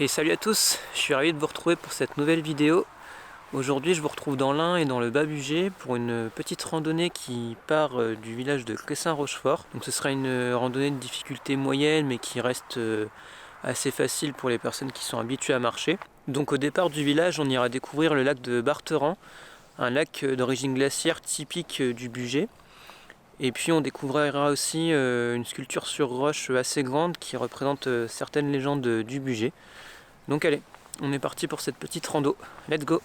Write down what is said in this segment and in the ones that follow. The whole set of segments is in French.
Et salut à tous, je suis ravi de vous retrouver pour cette nouvelle vidéo. Aujourd'hui je vous retrouve dans l'Ain et dans le Bas-Bugey pour une petite randonnée qui part du village de Cressin-Rochefort. Donc ce sera une randonnée de difficulté moyenne mais qui reste assez facile pour les personnes qui sont habituées à marcher. Donc au départ du village on ira découvrir le lac de Barteran, un lac d'origine glaciaire typique du Bugey. Et puis on découvrira aussi une sculpture sur roche assez grande qui représente certaines légendes du Bugey. Donc allez, on est parti pour cette petite rando. Let's go!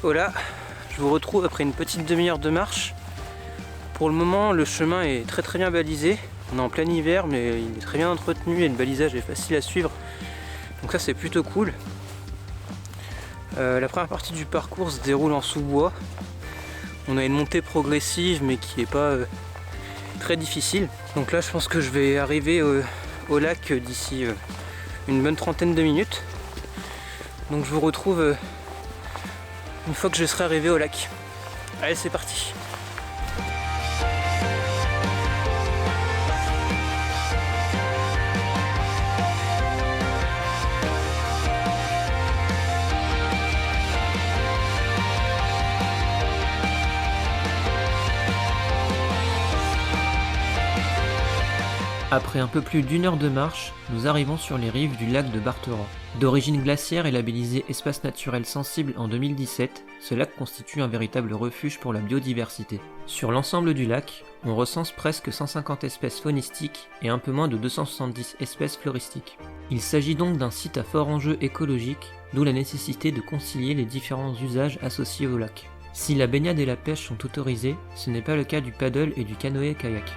Voilà, je vous retrouve après une petite demi-heure de marche. Pour le moment, le chemin est très bien balisé. On est en plein hiver, mais il est très bien entretenu et le balisage est facile à suivre. Donc ça, c'est plutôt cool. La première partie du parcours se déroule en sous-bois. On a une montée progressive, mais qui n'est pas très difficile. Donc là, je pense que je vais arriver au lac d'ici une bonne trentaine de minutes. Donc je vous retrouve une fois que je serai arrivé au lac. Allez, c'est parti! Après un peu plus d'une heure de marche, nous arrivons sur les rives du lac de Barteran. D'origine glaciaire et labellisé espace naturel sensible en 2017, ce lac constitue un véritable refuge pour la biodiversité. Sur l'ensemble du lac, on recense presque 150 espèces faunistiques et un peu moins de 270 espèces floristiques. Il s'agit donc d'un site à fort enjeu écologique, d'où la nécessité de concilier les différents usages associés au lac. Si la baignade et la pêche sont autorisées, ce n'est pas le cas du paddle et du canoë-kayak.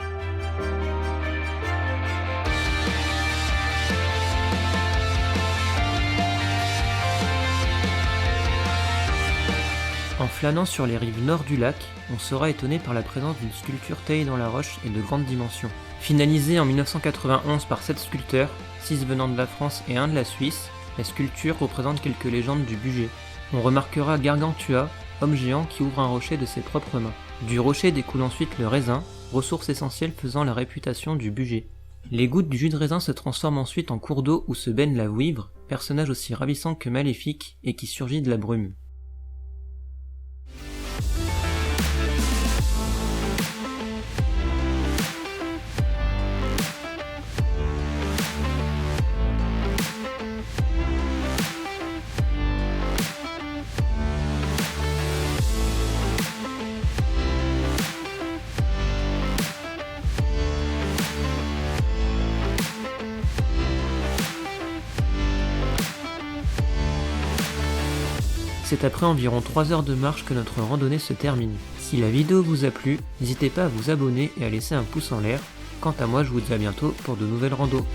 En flânant sur les rives nord du lac, on sera étonné par la présence d'une sculpture taillée dans la roche et de grande dimension. Finalisée en 1991 par 7 sculpteurs, 6 venant de la France et 1 de la Suisse, la sculpture représente quelques légendes du Bugey. On remarquera Gargantua, homme géant qui ouvre un rocher de ses propres mains. Du rocher découle ensuite le raisin, ressource essentielle faisant la réputation du Bugey. Les gouttes du jus de raisin se transforment ensuite en cours d'eau où se baigne la vouivre, personnage aussi ravissant que maléfique et qui surgit de la brume. C'est après environ 3 heures de marche que notre randonnée se termine. Si la vidéo vous a plu, n'hésitez pas à vous abonner et à laisser un pouce en l'air. Quant à moi, je vous dis à bientôt pour de nouvelles randos.